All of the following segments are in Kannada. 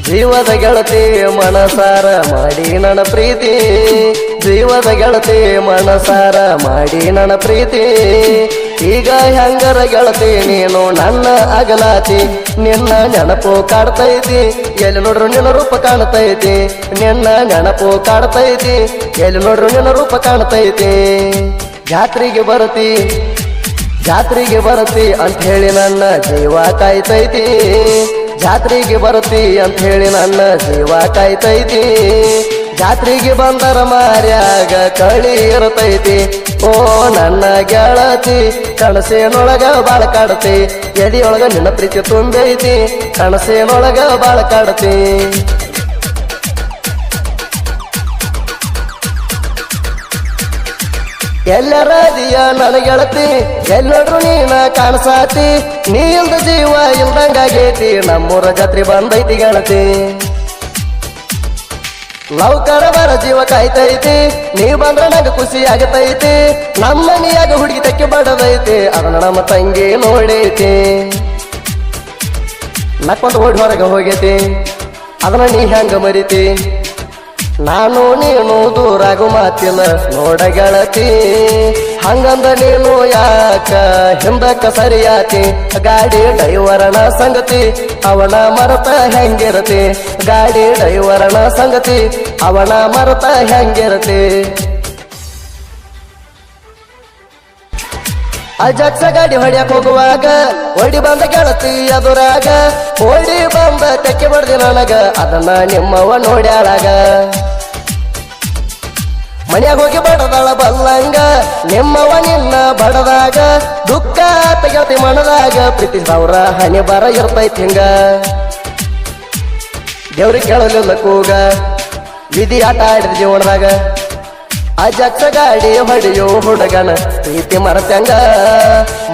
ಜೀವದ ಗೆಳತಿ ಮನಸಾರ ಮಾಡಿ ನನ್ನ ಪ್ರೀತಿ, ಜೀವದ ಗೆಳತಿ ಮನಸಾರ ಮಾಡಿ ನನ್ನ ಪ್ರೀತಿ. ಈಗ ಹೆಂಗರ ಗೆಳತಿ ನೀನು ನನ್ನ ಅಗಲಾತಿ, ನಿನ್ನ ನೆನಪು ಕಾಡ್ತೈತಿ ಎಲ್ಲಿ ನೋಡ್ರು ನಿನ್ನ ರೂಪ ಕಾಣ್ತೈತಿ, ನಿನ್ನ ನೆನಪು ಕಾಡ್ತೈತಿ ಎಲ್ಲಿ ನೋಡ್ರು ನಿನ್ನ ರೂಪ ಕಾಣ್ತೈತಿ. ಜಾತ್ರೆಗೆ ಬರತಿ ಅಂತ ಹೇಳಿ ನನ್ನ ಜೀವ ಕಾಯ್ತೈತಿ, ಜಾತ್ರೆಗೆ ಬರತಿ ಅಂತ ಹೇಳಿ ನನ್ನ ಜೀವ ಕಾಯ್ತೈತಿ. ಜಾತ್ರೆಗೆ ಬಂದರ ಮಾರ್ಯಾಗ ಕಳಿ ಇರ್ತೈತಿ, ಓ ನನ್ನ ಗೆಳತಿ ಕನಸಿನೊಳಗ ಬಾಳ ಕಾಡತಿ, ಎದಿಯೊಳಗ ನಿನ್ನ ಪ್ರೀತಿ ತುಂಬೈತಿ, ಕನಸಿನೊಳಗ ಬಾಳ ಕಾಡತಿ. ಎಲ್ಲರದಿಯ ನನ್ನ ಗೆಳತಿ ಎಲ್ಲೋಡ್ರು ನೀನ ಕಾಣಸಾತಿ, ನೀ ಇಲ್ದ ಜೀವ ಇಲ್ದಂಗಾಗೈತಿ, ನಮ್ಮೂರ ಜಾತ್ರೆ ಬಂದೈತಿ ಗೆಳತಿ. ಲೌಕರ ಬರ ಜೀವ ಕಾಯ್ತೈತಿ, ನೀ ಬಂದ್ರ ನಂಗ ಖುಷಿ ಆಗತೈತಿ, ನಮ್ಮ ಮನಿಯಾಗ ಹುಡುಗಿ ತಕ್ಕಿ ಬಡದೈತಿ, ಅದನ್ನ ನಮ್ಮ ತಂಗಿ ನೋಡೈತಿ. ನಕ್ಕೊಂದು ಓಡಿ ಹೊರಗೆ ಹೋಗೈತಿ, ಅದನ್ನ ನೀ ಹೆಂಗ ಮರಿತಿ, ನಾನು ನೀನು ದೂರಾಗು ಮಾತಿಲ್ಲ ನೋಡ ಗೆಳತಿ. ಹಂಗಂದ ನೀನು ಯಾಕ ಹಿಂದಕ್ಕ ಸರಿಯಾತಿ, ಗಾಡಿ ಡ್ರೈವರನ ಸಂಗತಿ ಅವನ ಮರತ ಹೆಂಗಿರತಿ, ಗಾಡಿ ಡ್ರೈವರನ ಸಂಗತಿ ಅವನ ಮರತ ಹೆಂಗಿರತಿ. ಅಜಾಕ್ಸ ಗಾಡಿ ಹೊಡ್ಯಾಕ್ ಹೋಗುವಾಗ ಓಡಿ ಬಂದ ಗೆಳತಿ ಎದುರಾಗ, ಓಡಿ ಬಂದ ತೆಕ್ಕೆ ಬಡ್ದಿ ನನಗ ಅದನ್ನ ನಿಮ್ಮವ ನೋಡ್ಯಾಳಾಗ. ಮನ್ಯಾಗ ಹೋಗಿ ಬಡದಾಳ ಬಲ್ಲಂಗ ನಿಮ್ಮವ ನಿನ್ನ ಬಡದಾಗ, ದುಃಖ ಗೆಳತಿ ಮನದಾಗ ಪ್ರೀತಿ ಸಾವಿರ ಹನಿ ಬರ ಇರ್ತೈತಿ ಹಿಂಗ. ದೇವ್ರಿಗೆ ಕೇಳಲಿಲ್ಲ ಕೂಗ ವಿಧಿ ಆಟ ಆಡಿದ ಜೀವನದಾಗ, ಅಜಾಕ್ಸ ಗಾಡಿ ಹೊಡೆಯೋ ಹುಡುಗನ ಪ್ರೀತಿ ಮರತ್ಯಂಗ,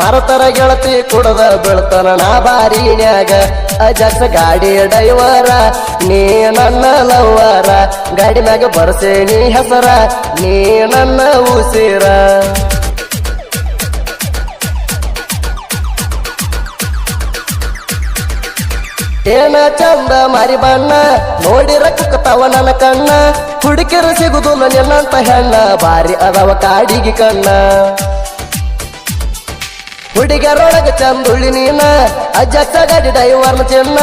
ಮರತರ ಗೆಳತಿ ಕುಡದ ಬೀಳ್ತಾನ ನಾ ಬಾರಿನ್ಯಾಗ. ಅಜಾಕ್ಸ ಗಾಡಿ ಡ್ರೈವರ ನೀ ನನ್ನ ಲವ್ವರ, ಗಾಡಿ ಮ್ಯಾಗ ಬರ್ಸೆ ನೀ ಹೆಸರ ನೀ ನನ್ನ ಉಸಿರ. ಏನ ಚಂದ ಮಾರಿ ಬಣ್ಣ ನೋಡಿರ ಕುಕ್ಕತಾವ ನನ್ನ ಕಣ್ಣ, ಹುಡುಕಿರ ಸಿಗುದಿಲ್ಲ ನಿನ್ನಂತ ಹೆಣ್ಣ ಬಾರಿ ಅದಾವ ಕಾಡಿಗೆ ಕಣ್ಣ. ಹುಡುಗರೊಳಗ ಚಂದುಳ್ಳಿ ನೀನ ಅಜ್ಜಕ್ಕ ಗಾಡಿ ಡ್ರೈವರ್ನ ಚಿನ್ನ,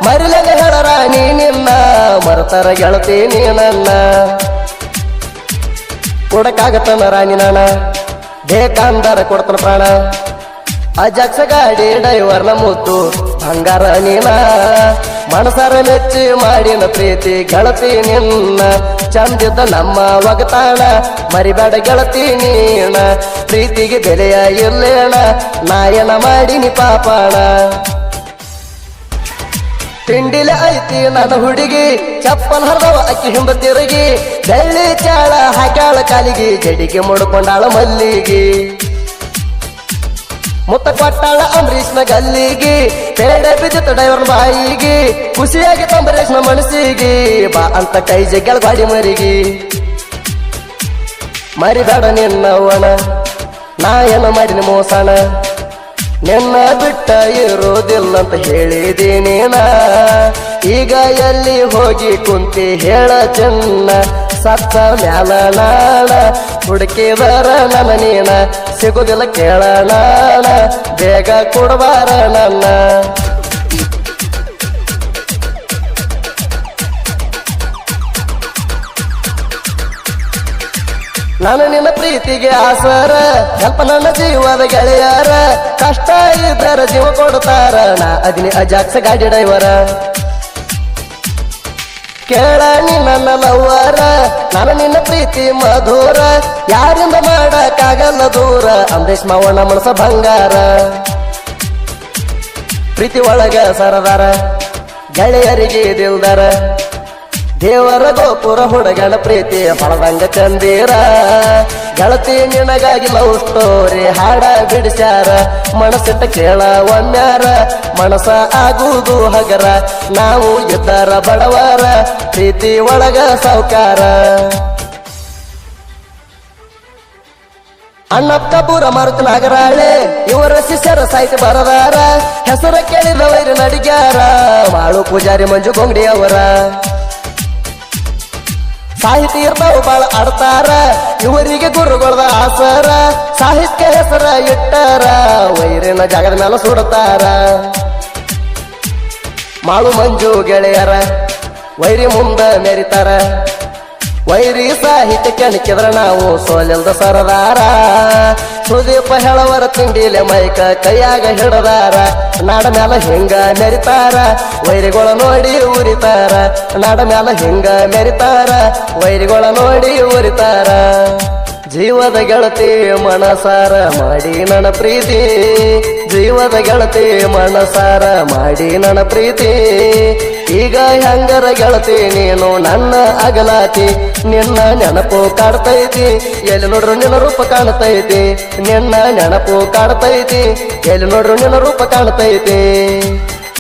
ಮರಿಲಂಗ ಹೇಳರ ನೀ ನಿನ್ನ ಮರತರ ಗೆಳತಿ ನೀ ನನ್ನ. ಕೊಡಕ್ಕಾಗತ್ತನ ರಾಣಿ ನಾನ ಬೇಕಂದರ ಕೊಡ್ತನ ಪ್ರಾಣ, ಅಜಾಕ್ಸ ಗಾಡಿ ಡ್ರೈವರ್ನ ಮುದ್ದು ಬಂಗಾರ ನೀನ, ಮನಸಾರ ಮೆಚ್ಚಿ ಮಾಡಿನ ಪ್ರೀತಿ ಗೆಳತಿ ನಿನ್ನ. ಚಂದಿದ್ದ ನಮ್ಮ ಒಗತಾಣ ಮರಿಬೇಡ ಗೆಳತಿ ನೀನ, ಪ್ರೀತಿಗೆ ಬೆಲೆಯ ಇರ್ಲೇಣ ನಾಯನ ಮಾಡಿನಿ ಪಾಪಾಣ. ತಿಂಡಿಲೆ ಐತಿ ನನ್ನ ಹುಡುಗಿ ಚಪ್ಪಲ್ ಹರಿದವ ಅಕ್ಕಿ ಹಿಂಬ ತಿರುಗಿ, ಬೆಳ್ಳಿ ಚಾಳ ಹಾಕ್ಯಾಳ ಕಾಲಿಗೆ ಜಡಿಗೆ ಮುಡ್ಕೊಂಡಾಳ ಮಲ್ಲಿಗೆ. ಮುತ್ತ ಕೊಟ್ಟಾಳ ಅಂಬರೀಷ್ನ ಗಲ್ಲಿಗೆ, ಪೇಡೆ ಬಿದ್ದಿತ್ತು ಡ್ರೈವರ್ ಬಾಯಿಗೆ, ಖುಷಿಯಾಗಿ ಅಂಬರೀಷ್ನ ಮನಸ್ಸಿಗೆ, ಬಾ ಅಂತ ಕೈ ಜಗ್ಗಳ ಗಾಡಿ ಮರಿಗೆ. ಮರಿಬೇಡ ನಿನ್ನವನ ನಾ ಏನು ಮಾಡಿನ ಮೋಸಣ, ನಿನ್ನ ಬಿಟ್ಟ ಇರೋದಿಲ್ಲ ಅಂತ ಹೇಳಿದೀನೇನ. ಈಗ ಎಲ್ಲಿ ಹೋಗಿ ಕುಂತಿ ಹೇಳ ಚೆನ್ನ, ಸತ್ತ ಮ್ಯಾಲ ನಾಣ ಹುಡುಕಿದರ ನನ್ನ ನೀನ, ಸಿಗುದಿಲ್ಲ ಕೇಳಣ ಬೇಗ ಕೊಡಬಾರ ನನ್ನ. ನಾನು ನಿನ್ನ ಪ್ರೀತಿಗೆ ಆಸರ, ಸ್ವಲ್ಪ ನನ್ನ ಜೀವದ ಗೆಳೆಯರ, ಕಷ್ಟ ಇದ್ದರ ಜೀವ ಕೊಡ್ತಾರ ನಾ ಅದಿನಿ ಅಜಾಕ್ಸ ಗಾಡಿ ಡ್ರೈವರ. ಕೇಳ ನೀ ನನ್ನ ಲವ್ವರ, ನಾನು ನಿನ್ನ ಪ್ರೀತಿ ಮಧುರ, ಯಾರಿಂದ ಮಾಡಕ್ಕಾಗಲ್ಲ ದೂರ, ಅಂಬರೀಷ್ ಮಾವಣ್ಣ ಮನಸ ಬಂಗಾರ. ಪ್ರೀತಿ ಒಳಗ ಸರದಾರ ಗೆಳೆಯರಿಗೆ ದಿಲ್ದಾರ, ದೇವರ ಗೋಪುರ ಹುಡುಗನ ಪ್ರೀತಿ ಹೊಳದಂಗ ಚಂದೀರ. ಗೆಳತಿ ನಿನಗಾಗಿ ಲವ್ ಸ್ಟೋರಿ ಹಾಡ ಬಿಡಿಸ್ಯಾರ, ಮನಸ್ಸಿಟ್ಟ ಕೇಳ ಒಮ್ಮ್ಯಾರ ಮನಸ ಆಗುವುದು ಹಗರ, ನಾವು ಇದ್ದರ ಬಡವರ ಪ್ರೀತಿ ಒಳಗ ಸಾವುಕಾರ. ಅಣ್ಣಪ್ಪ ಪೂರ ಮಾರುತಿ ನಾಗರಾಳೆ ಇವರ ಶಿಷ್ಯರ ಸಾಹಿತ್ಯ ಬರದಾರ ಹೆಸರ ಕೇಳಿದ ವೈರ ನಡಿಗ್ಯಾರ ಮಾಳು ಪೂಜಾರಿ ಮಂಜು ಗೊಂಗಡಿ ಅವರ ಸಾಹಿತಿ ಇರ್ತಾವ ಬಾಳ ಆಡ್ತಾರ ಇವರಿಗೆ ಗುರುಗಳದ ಆಸರ ಸಾಹಿತ್ಯ ಹೆಸರ ಇಟ್ಟಾರ ವೈರಿನ ಜಾಗದ ಮೇಲೆ ಸುಡ್ತಾರ ಮಾಳು ಮಂಜು ಗೆಳೆಯರ ವೈರಿ ಮುಂದ ಮೆರಿತಾರ ವೈರಿ ಸಾಹಿತ್ಯಕ್ಕೆ ಅಣಿಕಿದ್ರ ನಾವು ಸೋಲಿಲ್ದ ಸರದಾರ ಸುದೀಪ ಹೇಳವರ ತಿಂಡಿಲೆ ಮೈಕ ಕೈಯಾಗ ಹಿಡದಾರ ನಾಡ ಮ್ಯಾಲ ಹಿಂಗ ಮೆರಿತಾರ ವೈರಿಗಳ ನೋಡಿ ಉರಿತಾರ ನಾಡ ಮ್ಯಾಲ ಹಿಂಗ ಮೆರಿತಾರ ವೈರಿಗಳ ನೋಡಿ ಉರಿತಾರ ಜೀವದ ಗೆಳತಿ ಮನಸಾರ ಮಾಡಿ ನನ್ನ ಪ್ರೀತಿ ಜೀವದ ಗೆಳತಿ ಮನಸಾರ ಮಾಡಿ ನನ್ನ ಪ್ರೀತಿ ಈಗ ಹೆಂಗರ ಗೆಳತಿ ನೀನು ನನ್ನ ಅಗಲಾತಿ ನಿನ್ನ ನೆನಪು ಕಾಡ್ತೈತಿ ಎಲ್ಲಿ ನೋಡ್ರು ನಿನ್ನ ರೂಪ ಕಾಣ್ತೈತಿ ನಿನ್ನ ನೆನಪು ಕಾಡ್ತೈತಿ ಎಲ್ಲಿ ನೋಡ್ರು ನಿನ್ನ ರೂಪ ಕಾಣ್ತೈತಿ